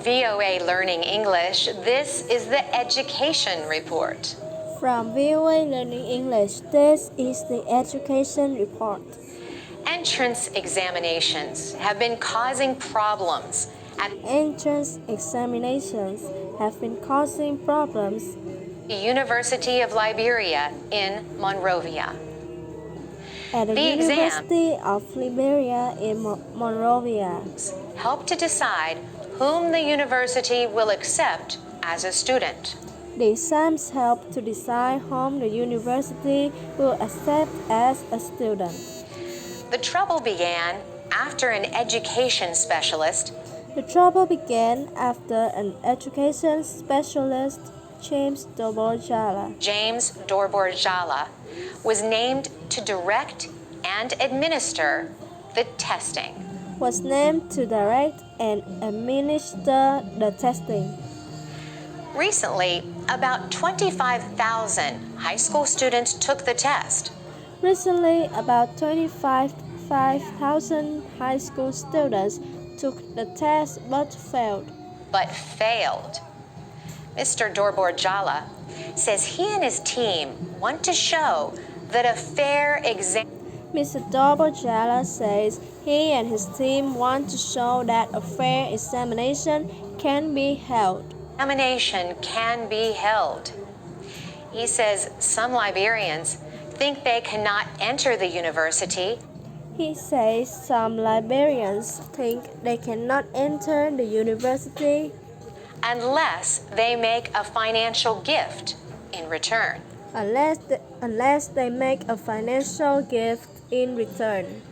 VOA Learning English, this is the Education Report. From VOA Learning English, this is the Education Report. Entrance examinations have been causing problems at Entrance examinations have been causing problems the University of Liberia in Monrovia. at the University of Liberia in Monrovia. Help to decide whom the university will accept as a student. The exams help to decide whom the university will accept as a student. The trouble began after an education specialist The trouble began after an education specialist, James Doborjala, was named to direct and administer the testing. was named to direct and administer the testing. Recently, about 25,000 high school students took the test. Recently, about 25,000 high school students took the test but failed. Mr. Dorborjala says he and his team want to show that a fair exam. Mr. Doborjala says he and his team want to show that a fair examination can be held. He says some Liberians think they cannot enter the university He says some Liberians think they cannot enter the university unless they make a financial gift in return. unless they make a financial gift in return.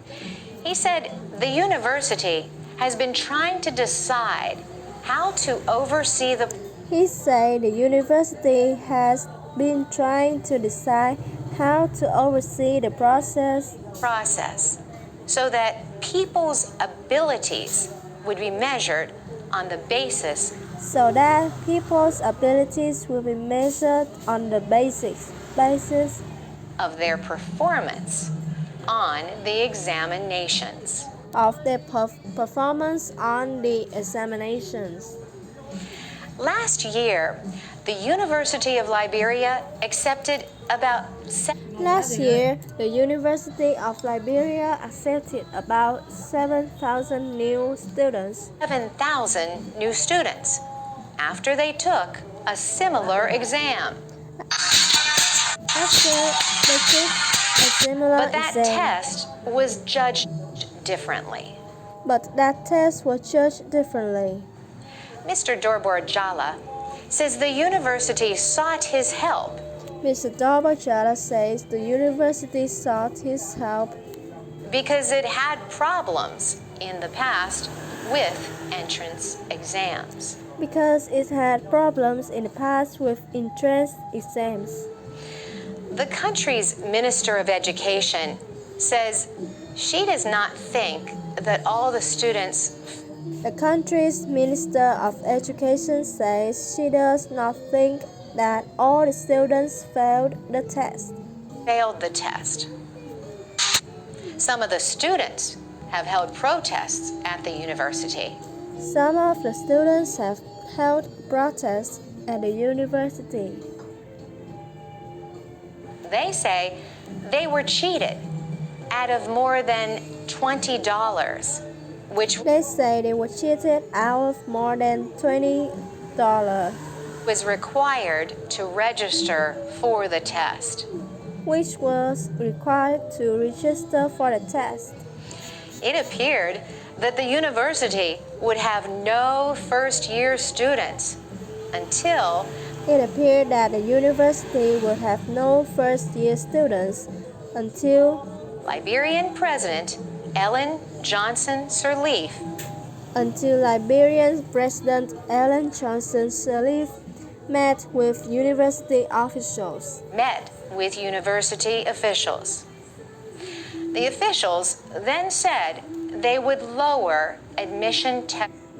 He said the university has been trying to decide how to oversee the He said the university has been trying to decide how to oversee the process so that people's abilities would be measured on the basis so that people's abilities will be measured on the basis of their performance on the examinations. of their performance on the examinations. Last year, the University of Liberia accepted about Last year, the University of Liberia accepted about 7,000 new students 7,000 new students after they took a similar exam. after they took a similar But that exam. test was judged differently. But that test was judged differently. Mr. Dorborjala says the university sought his help Mr. Doborjala says the university sought his help because it had problems in the past with entrance exams. because it had problems in the past with entrance exams. The country's Minister of Education says she does not think that all the students The country's Minister of Education says she does not think that all the students failed the test. failed the test. Some of the students have held protests at the university. Some of the students have held protests at the university. They say they were cheated out of more than $20, which They say they were cheated out of more than $20, was required to register for the test. which was required to register for the test. It appeared that the university would have no first-year students until It appeared that the university would have no first-year students until Liberian President Ellen Johnson Sirleaf Liberian President Ellen Johnson Sirleaf met with university officials. The officials then said they would lower admission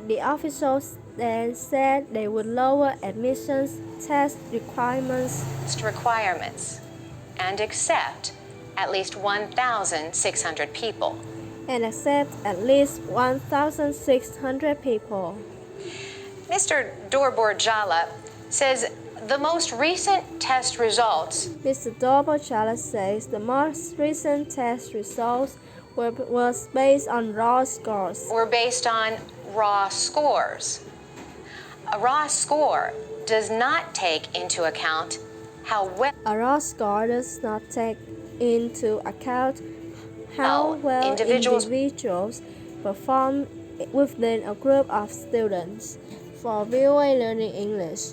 The officials then said they would lower admissions test requirements and accept at least 1,600 people. and accept at least 1,600 people. Mr. Dorborjala says the most recent test results Mr. Dobochala says the most recent test results was based on raw scores. were based on raw scores. A raw score does not take into account how well A raw score does not take into account how well individuals perform within a group of students. For VOA Learning English,